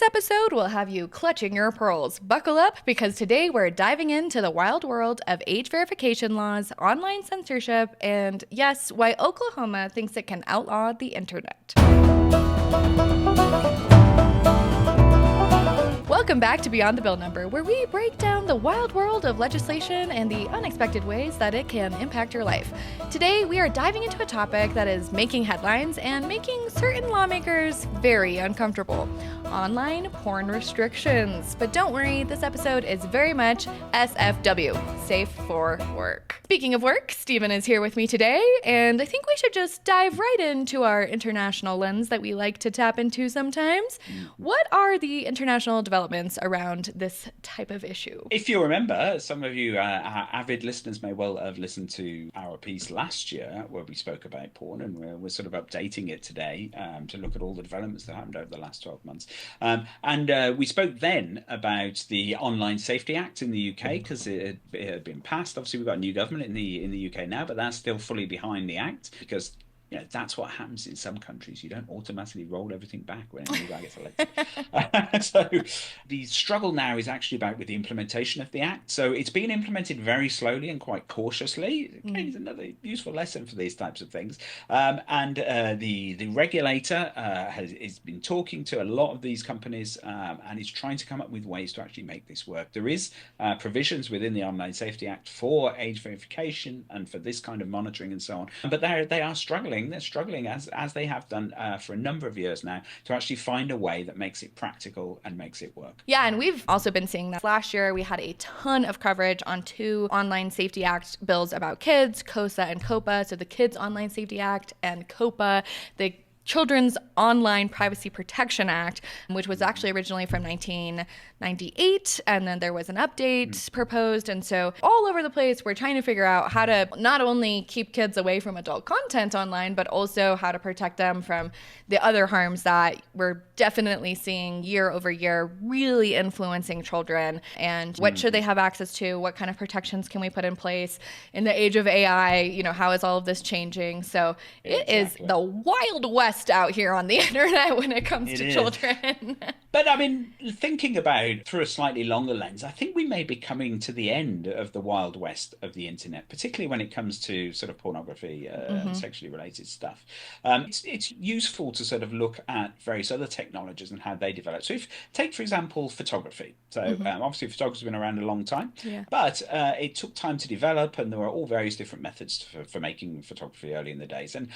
episode will have you clutching your pearls. Buckle up, because today we're diving into the wild world of age verification laws, online censorship, and yes, why Oklahoma thinks it can outlaw the internet. Welcome back to Beyond the Bill Number, where we break down the wild world of legislation and the unexpected ways that it can impact your life. Today, we are diving into a topic that is making headlines and making certain lawmakers very uncomfortable: online porn restrictions. But don't worry, this episode is very much SFW, safe for work. Speaking of work, Stephen is here with me today, and I think we should just dive right into our international lens that we like to tap into sometimes. What are the international developments around this type of issue? If you remember, some of you our avid listeners may well have listened to our piece last year where we spoke about porn, and we're sort of updating it today to look at all the developments that happened over the last 12 months. And we spoke then about the Online Safety Act in the UK, because it had been passed. Obviously, we've got a new government in the UK now, but that's still fully behind the act, because that's what happens in some countries. You don't automatically roll everything back when a new guy gets elected. So the struggle now is actually about with the implementation of the act. So it's been implemented very slowly and quite cautiously. Again, it's another useful lesson for these types of things. And the regulator has been talking to a lot of these companies and is trying to come up with ways to actually make this work. There is provisions within the Online Safety Act for age verification and for this kind of monitoring and so on. But they are struggling. They're struggling, as they have done for a number of years now, to actually find a way that makes it practical and makes it work. Yeah, and we've also been seeing that. Last year, we had a ton of coverage on two Online Safety Act bills about kids, COSA and COPA. So the Kids Online Safety Act and COPA, the Children's Online Privacy Protection Act, which was actually originally from 1998, and then there was an update proposed. And so all over the place, we're trying to figure out how to not only keep kids away from adult content online, but also how to protect them from the other harms that we're definitely seeing year over year really influencing children. And what should they have access to? What kind of protections can we put in place? In the age of AI, how is all of this changing? So it is the Wild West out here on the internet when it comes to children. But I mean, thinking about through a slightly longer lens, I think we may be coming to the end of the Wild West of the internet, particularly when it comes to sort of pornography and sexually related stuff. It's useful to sort of look at various other technologies and how they develop. So take, for example, photography. So obviously photography has been around a long time, but it took time to develop, and there were all various different methods for making photography early in the days. And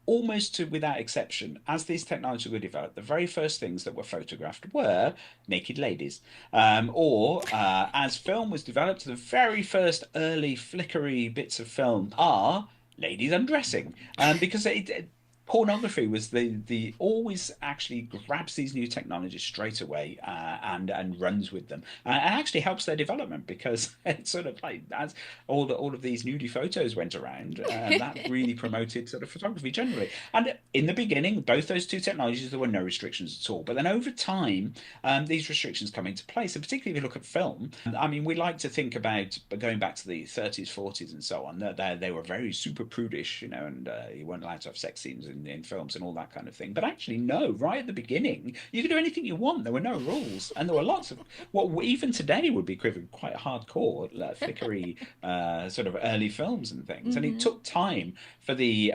almost without exception, as these technologies were developed, the very first things that were photographed were naked ladies. Or as film was developed, the very first early flickery bits of film are ladies undressing. Because pornography was the always actually grabs these new technologies straight away and runs with them, and actually helps their development, because it's sort of like, as all of these nudie photos went around, that really promoted sort of photography generally. And in the beginning, both those two technologies, there were no restrictions at all. But then over time, these restrictions come into place, and particularly if you look at film, I mean, we like to think about going back to the 30s, 40s, and so on. They were very super prudish, and you weren't allowed to have sex scenes in films and all that kind of thing. But actually, no, right at the beginning, you could do anything you want. There were no rules, and there were lots of what even today would be equivalent quite hardcore, flickery sort of early films and things. And it took time for the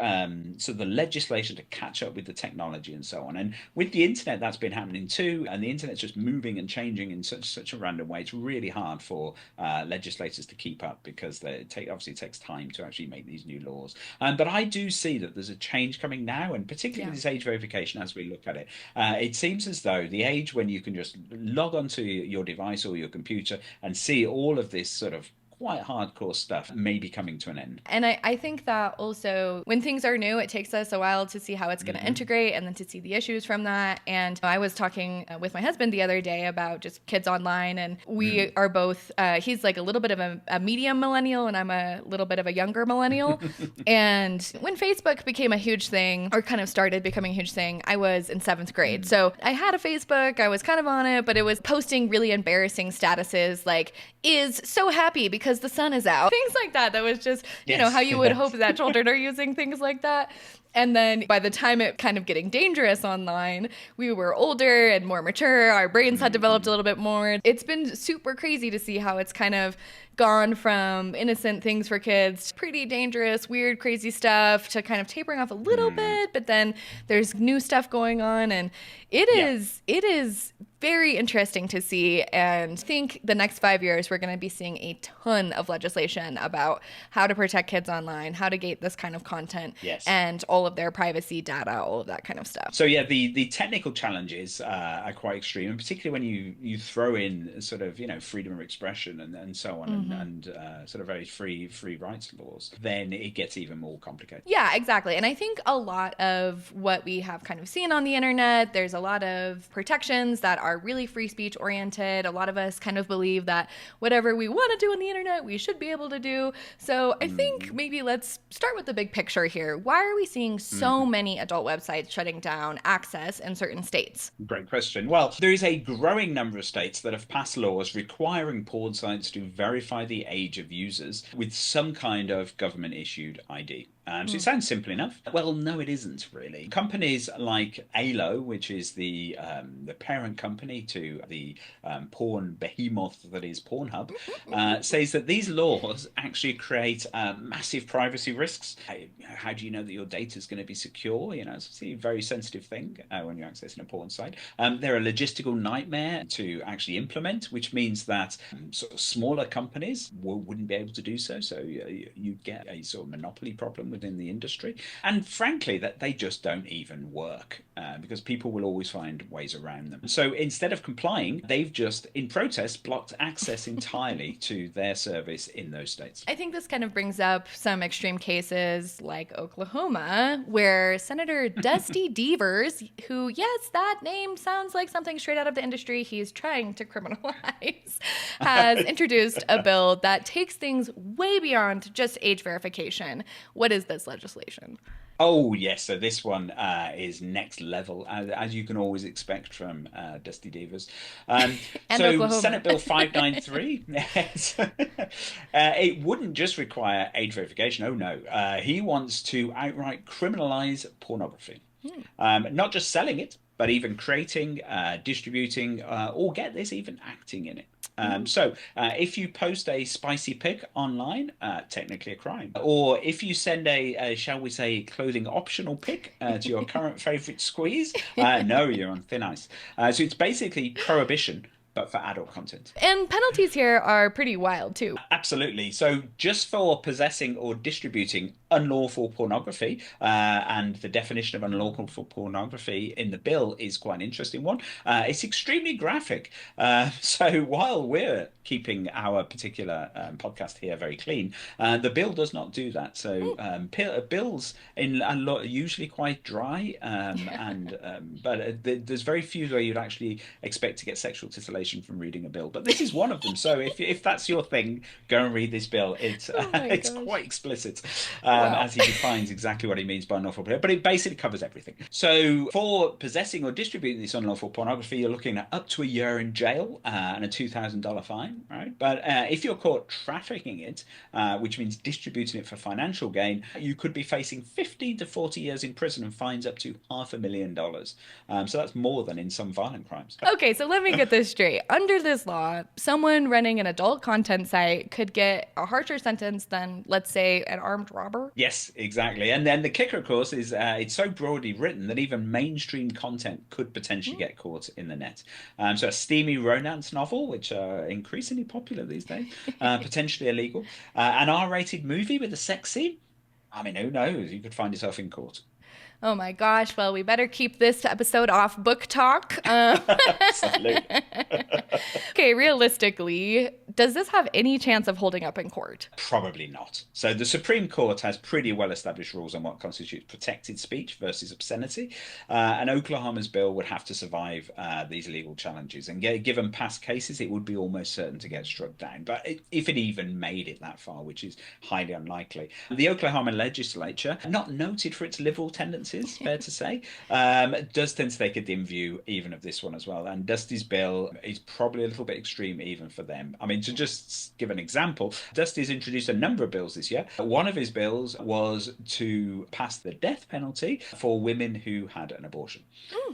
legislation to catch up with the technology and so on. And with the internet, that's been happening too. And the internet's just moving and changing in such a random way. It's really hard for legislators to keep up, because obviously it takes time to actually make these new laws. But I do see that there's a change coming now, and particularly with this age verification, as we look at it, it seems as though the age when you can just log onto your device or your computer and see all of this sort of quite hardcore stuff may be coming to an end. And I think that also when things are new, it takes us a while to see how it's going to integrate, and then to see the issues from that. And I was talking with my husband the other day about just kids online, and we are both, he's like a little bit of a medium millennial, and I'm a little bit of a younger millennial. And when Facebook became a huge thing, or kind of started becoming a huge thing, I was in 7th grade. So I had a Facebook, I was kind of on it, but it was posting really embarrassing statuses like, is so happy because the sun is out. Things like that. That was just, how you would hope that children are using things like that. And then by the time it kind of getting dangerous online, we were older and more mature. Our brains had developed a little bit more. It's been super crazy to see how it's kind of gone from innocent things for kids, pretty dangerous, weird, crazy stuff, to kind of tapering off a little bit. But then there's new stuff going on, and it is very interesting to see, and think the next 5 years we're going to be seeing a ton of legislation about how to protect kids online, how to gate this kind of content, and all of their privacy data, all of that kind of stuff. So yeah, the technical challenges are quite extreme, and particularly when you throw in sort of freedom of expression and so on, and sort of very free rights laws, then it gets even more complicated. Yeah, exactly. And I think a lot of what we have kind of seen on the internet, there's a lot of protections that are really free speech oriented. A lot of us kind of believe that whatever we want to do on the internet, we should be able to do. So I think maybe let's start with the big picture here. Why are we seeing so many adult websites shutting down access in certain states? Great question. Well, there is a growing number of states that have passed laws requiring porn sites to verify the age of users with some kind of government-issued ID. So it sounds simple enough. Well, no, it isn't really. Companies like ALO, which is the parent company to the porn behemoth that is Pornhub, says that these laws actually create massive privacy risks. How do you know that your data is going to be secure? It's a very sensitive thing when you're accessing a porn site. They're a logistical nightmare to actually implement, which means that sort of smaller companies wouldn't be able to do so. So you get a sort of monopoly problem within the industry, and frankly that they just don't even work because people will always find ways around them. So instead of complying, they've just in protest blocked access entirely to their service in those states. I think this kind of brings up some extreme cases like Oklahoma, where Senator Dusty Devers, who, yes, that name sounds like something straight out of the industry he's trying to criminalize, has introduced a bill that takes things way beyond just age verification. What is this legislation? Oh, yes. So this one is next level, as you can always expect from Dusty Devers. And so Oklahoma. Senate Bill 593, it wouldn't just require age verification. Oh, no. He wants to outright criminalize pornography. Not just selling it, but even creating, distributing, or get this, even acting in it. So if you post a spicy pic online, technically a crime. Or if you send a shall we say, clothing optional pic to your current favorite squeeze, no, you're on thin ice. So it's basically prohibition, but for adult content. And penalties here are pretty wild too. Absolutely. So just for possessing or distributing unlawful pornography, and the definition of unlawful pornography in the bill is quite an interesting one. It's extremely graphic. So while we're keeping our particular podcast here very clean, the bill does not do that. So bills are usually quite dry, but there's very few where you'd actually expect to get sexual titillation from reading a bill. But this is one of them. So if that's your thing, go and read this bill. It's quite explicit. As he defines exactly what he means by unlawful pornography, but it basically covers everything. So for possessing or distributing this unlawful pornography, you're looking at up to a year in jail and a $2,000 fine, right? But if you're caught trafficking it, which means distributing it for financial gain, you could be facing 15 to 40 years in prison and fines up to $500,000. So that's more than in some violent crimes. Okay, so let me get this straight. Under this law, someone running an adult content site could get a harsher sentence than, let's say, an armed robber? Yes, exactly. And then the kicker, of course, is it's so broadly written that even mainstream content could potentially get caught in the net. So a steamy romance novel, which are increasingly popular these days, potentially illegal. An R-rated movie with a sex scene. I mean, who knows? You could find yourself in court. Oh my gosh, well, we better keep this episode off book talk. Absolutely. Okay, realistically, does this have any chance of holding up in court? Probably not. So the Supreme Court has pretty well-established rules on what constitutes protected speech versus obscenity. And Oklahoma's bill would have to survive these legal challenges. And given past cases, it would be almost certain to get struck down. But if it even made it that far, which is highly unlikely. The Oklahoma legislature, not noted for its liberal tendencies, fair to say, does tend to take a dim view even of this one as well. And Dusty's bill is probably a little bit extreme even for them. I mean, mean, to just give an example, Dusty's introduced a number of bills this year. One of his bills was to pass the death penalty for women who had an abortion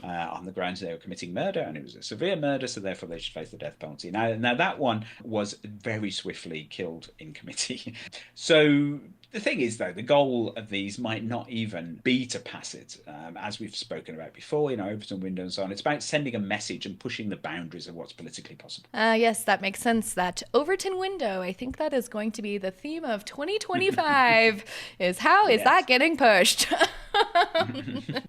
on the grounds they were committing murder, and it was a severe murder, so therefore they should face the death penalty. Now that one was very swiftly killed in committee. So the thing is, though, the goal of these might not even be to pass it. As we've spoken about before, Overton window and so on. It's about sending a message and pushing the boundaries of what's politically possible. Yes, that makes sense. That Overton window, I think that is going to be the theme of 2025, is how is that getting pushed?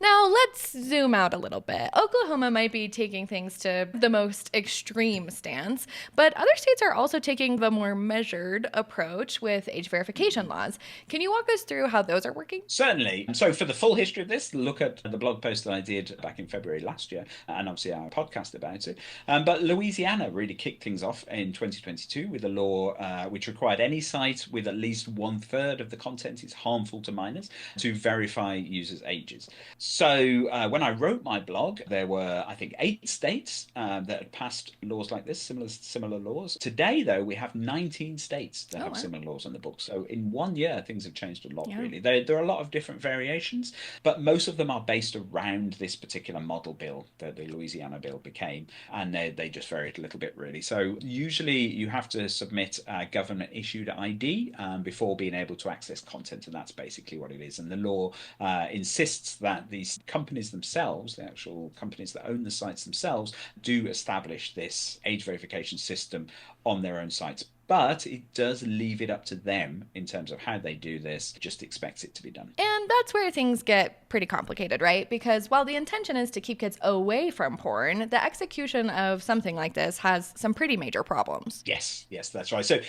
Now, let's zoom out a little bit. Oklahoma might be taking things to the most extreme stance, but other states are also taking the more measured approach with age verification laws. Can you walk us through how those are working? Certainly. So for the full history of this, look at the blog post that I did back in February last year, and obviously our podcast about it. But Louisiana really kicked things off in 2022 with a law which required any site with at least 1/3 of the content is harmful to minors to verify users' ages. So when I wrote my blog, there were, I think, 8 states that had passed laws like this, similar laws. Today, though, we have 19 states that have similar laws on the books. So in 1 year, things have changed a lot, really. There are a lot of different variations, but most of them are based around this particular model bill that the Louisiana bill became, and they just varied a little bit, really. So usually you have to submit a government-issued ID before being able to access content, and that's basically what it is. And the law insists that these companies themselves, the actual companies that own the sites themselves, do establish this age verification system on their own sites. But it does leave it up to them in terms of how they do this, just expects it to be done. And that's where things get pretty complicated, right? Because while the intention is to keep kids away from porn, the execution of something like this has some pretty major problems. Yes, that's right. So,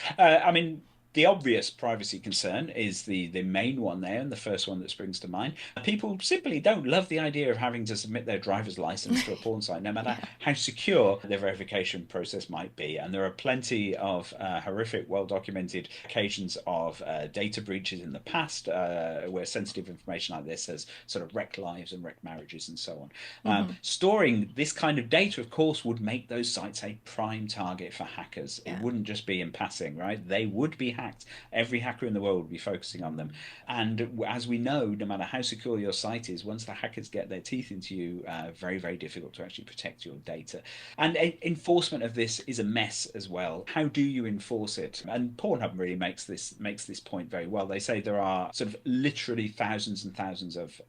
the obvious privacy concern is the main one there, and the first one that springs to mind. People simply don't love the idea of having to submit their driver's license to a porn site, no matter how secure the verification process might be. And there are plenty of horrific, well-documented occasions of data breaches in the past where sensitive information like this has sort of wrecked lives and wrecked marriages and so on. Storing this kind of data, of course, would make those sites a prime target for hackers. It wouldn't just be in passing, right? They would be hacked. Every hacker in the world would be focusing on them. And as we know, no matter how secure your site is, once the hackers get their teeth into you, very, very difficult to actually protect your data. And enforcement of this is a mess as well. How do you enforce it? And Pornhub really makes this point very well. They say there are sort of literally thousands and thousands of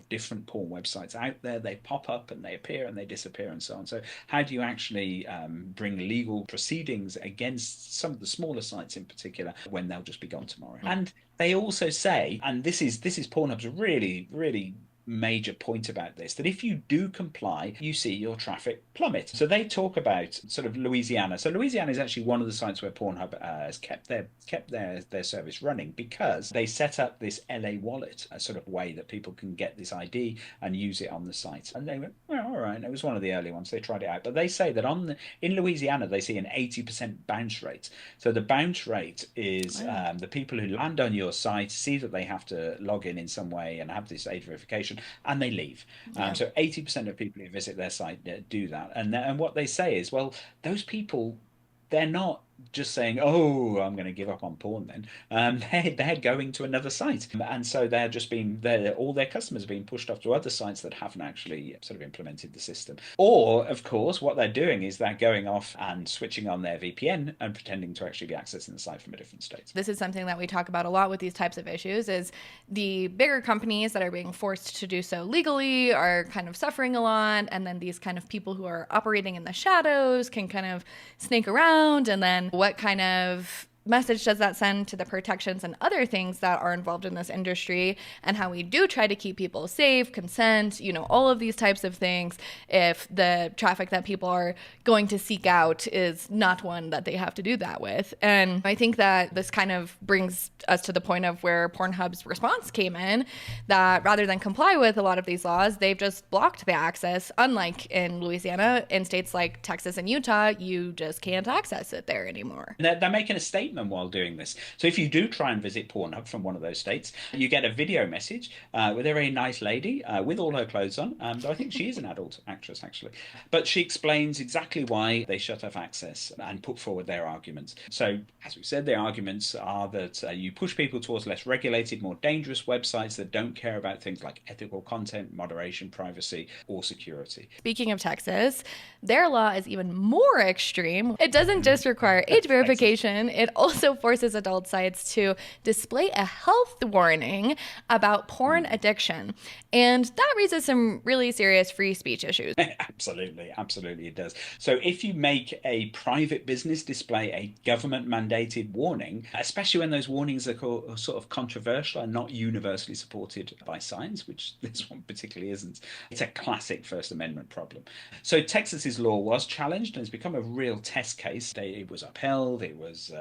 different porn websites out there. They pop up and they appear and they disappear and so on. So how do you actually bring legal proceedings against some of the smaller sites in particular when they'll just be gone tomorrow? And they also say, and this is Pornhub's really, really major point about this, that if you do comply, you see your traffic plummet. So they talk about sort of Louisiana. So Louisiana is actually one of the sites where Pornhub has kept their service running, because they set up this LA wallet, a sort of way that people can get this ID and use it on the site. And they went, well, all right. It was one of the early ones. They tried it out. But they say that in Louisiana, they see an 80% bounce rate. So the bounce rate is the people who land on your site, see that they have to log in some way and have this age verification, and they leave. So 80% of people who visit their site do that. And what they say is, well, those people, they're not just saying, oh, I'm going to give up on porn then. They're going to another site. And so they're just all their customers are being pushed off to other sites that haven't actually sort of implemented the system. Or, of course, what they're doing is they're going off and switching on their VPN and pretending to actually be accessing the site from a different state. This is something that we talk about a lot with these types of issues, is the bigger companies that are being forced to do so legally are kind of suffering a lot. And then these kind of people who are operating in the shadows can kind of snake around, and then what kind of message does that send to the protections and other things that are involved in this industry, and how we do try to keep people safe, consent, all of these types of things, if the traffic that people are going to seek out is not one that they have to do that with. And I think that this kind of brings us to the point of where Pornhub's response came in, that rather than comply with a lot of these laws, they've just blocked the access. Unlike in Louisiana, in states like Texas and Utah, you just can't access it there anymore. They're making a statement them while doing this. So if you do try and visit Pornhub from one of those states, you get a video message with a very nice lady with all her clothes on. Though I think she is an adult actress, actually. But she explains exactly why they shut off access and put forward their arguments. So, as we said, their arguments are that you push people towards less regulated, more dangerous websites that don't care about things like ethical content, moderation, privacy, or security. Speaking of Texas, their law is even more extreme. It doesn't just require age verification, it also forces adult sites to display a health warning about porn addiction. And that raises some really serious free speech issues. Absolutely, absolutely it does. So if you make a private business display a government mandated warning, especially when those warnings are sort of controversial and not universally supported by science, which this one particularly isn't, it's a classic First Amendment problem. So Texas's law was challenged and it's become a real test case. It was upheld, it was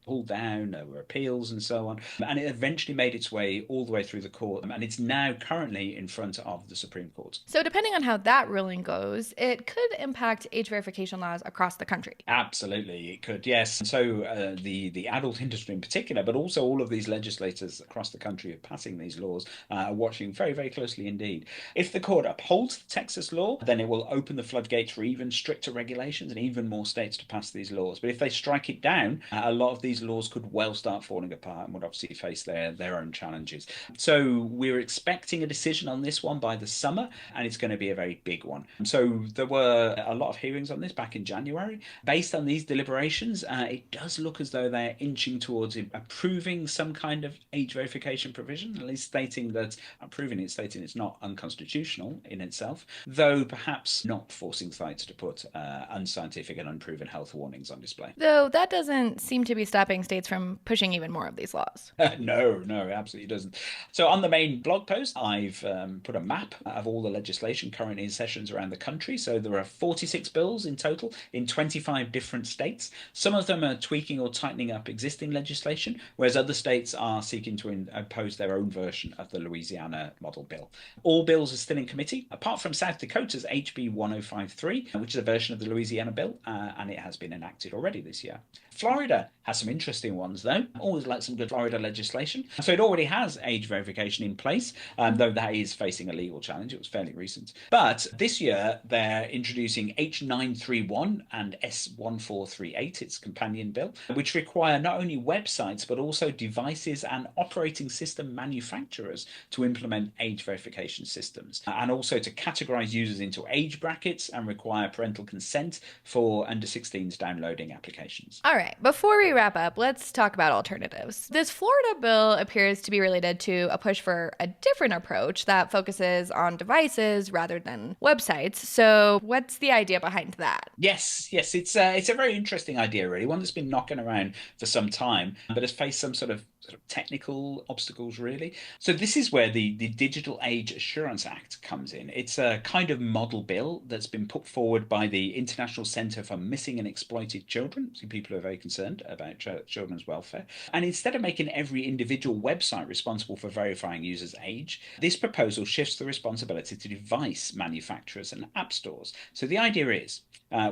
pulled down, there were appeals and so on, and it eventually made its way all the way through the court, and it's now currently in front of the Supreme Court. So depending on how that ruling goes, it could impact age verification laws across the country. Absolutely, it could, yes. So the adult industry in particular, but also all of these legislators across the country are passing these laws, are watching very, very closely indeed. If the court upholds the Texas law, then it will open the floodgates for even stricter regulations and even more states to pass these laws. But if they strike it down, a lot of these laws could well start falling apart and would obviously face their own challenges. So we're expecting a decision on this one by the summer, and it's going to be a very big one. So there were a lot of hearings on this back in January. Based on these deliberations, it does look as though they're inching towards approving some kind of age verification provision, at least stating it's not unconstitutional in itself, though perhaps not forcing sites to put unscientific and unproven health warnings on display. Though that doesn't seem to be stopping states from pushing even more of these laws. No, it absolutely doesn't. So on the main blog post, I've put a map of all the legislation currently in sessions around the country. So there are 46 bills in total in 25 different states. Some of them are tweaking or tightening up existing legislation, whereas other states are seeking to impose their own version of the Louisiana model bill. All bills are still in committee, apart from South Dakota's HB 1053, which is a version of the Louisiana bill, and it has been enacted already this year. Florida has some interesting ones, though. Always like some good Florida legislation. So it already has age verification in place, though that is facing a legal challenge. It was fairly recent. But this year, they're introducing H931 and S1438, its companion bill, which require not only websites, but also devices and operating system manufacturers to implement age verification systems, and also to categorize users into age brackets and require parental consent for under 16s downloading applications. All right, before we wrap up, let's talk about alternatives. This Florida bill appears to be related to a push for a different approach that focuses on devices rather than websites. So what's the idea behind that? Yes, it's a very interesting idea, really, one that's been knocking around for some time, but has faced some sort of technical obstacles, really. So this is where the Digital Age Assurance Act comes in. It's a kind of model bill that's been put forward by the International Center for Missing and Exploited Children. So people are very concerned about children's welfare. And instead of making every individual website responsible for verifying users' age, this proposal shifts the responsibility to device manufacturers and app stores. So the idea is,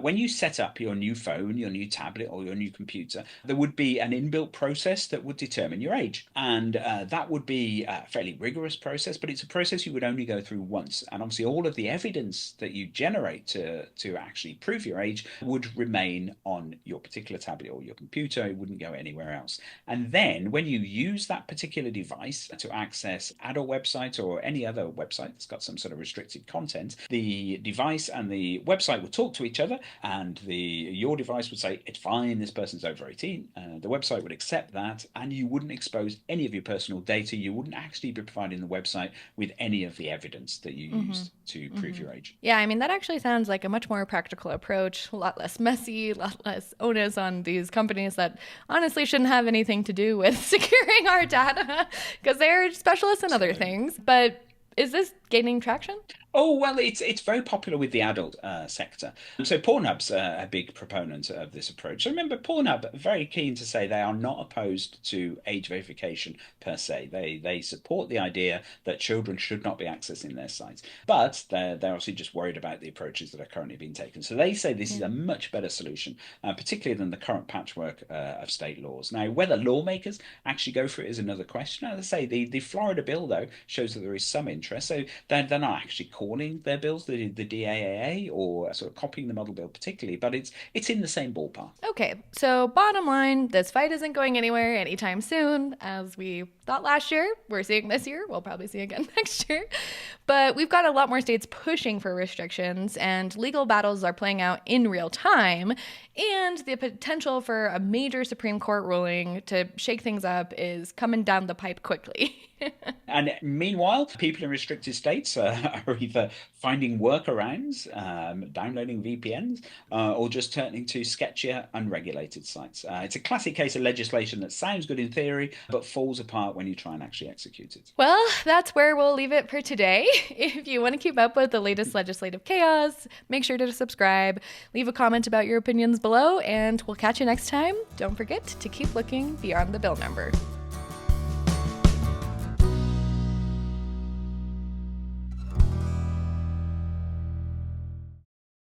when you set up your new phone, your new tablet, or your new computer, there would be an inbuilt process that would determine your age. And that would be a fairly rigorous process, but it's a process you would only go through once. And obviously all of the evidence that you generate to actually prove your age would remain on your particular tablet or your computer. It wouldn't go anywhere else. And then when you use that particular device to access adult websites or any other website that's got some sort of restricted content, the device and the website would talk to each other, and your device would say, it's fine, this person's over 18. The website would accept that, and you wouldn't expose any of your personal data. You wouldn't actually be providing the website with any of the evidence that you used to prove your age. Yeah, I mean, that actually sounds like a much more practical approach, a lot less messy, a lot less onus on these companies that honestly shouldn't have anything to do with securing our data because they're specialists in other things. But is this gaining traction? Oh, well, it's very popular with the adult sector. So Pornhub's a big proponent of this approach. So remember, Pornhub are very keen to say they are not opposed to age verification per se. They support the idea that children should not be accessing their sites, but they're obviously just worried about the approaches that are currently being taken. So they say this is a much better solution, particularly than the current patchwork of state laws. Now, whether lawmakers actually go for it is another question. As I say, the Florida bill though shows that there is some interest. So they're not actually calling their bills the DAAA or sort of copying the model bill particularly, but it's in the same ballpark. Okay, so bottom line, this fight isn't going anywhere anytime soon. As we thought last year, we're seeing this year. We'll probably see again next year. But we've got a lot more states pushing for restrictions, and legal battles are playing out in real time. And the potential for a major Supreme Court ruling to shake things up is coming down the pipe quickly. And meanwhile, people in restricted states are either finding workarounds, downloading VPNs, or just turning to sketchier, unregulated sites. It's a classic case of legislation that sounds good in theory, but falls apart when you try and actually execute it. Well, that's where we'll leave it for today. If you want to keep up with the latest legislative chaos, make sure to subscribe, leave a comment about your opinions below, and we'll catch you next time. Don't forget to keep looking beyond the bill number.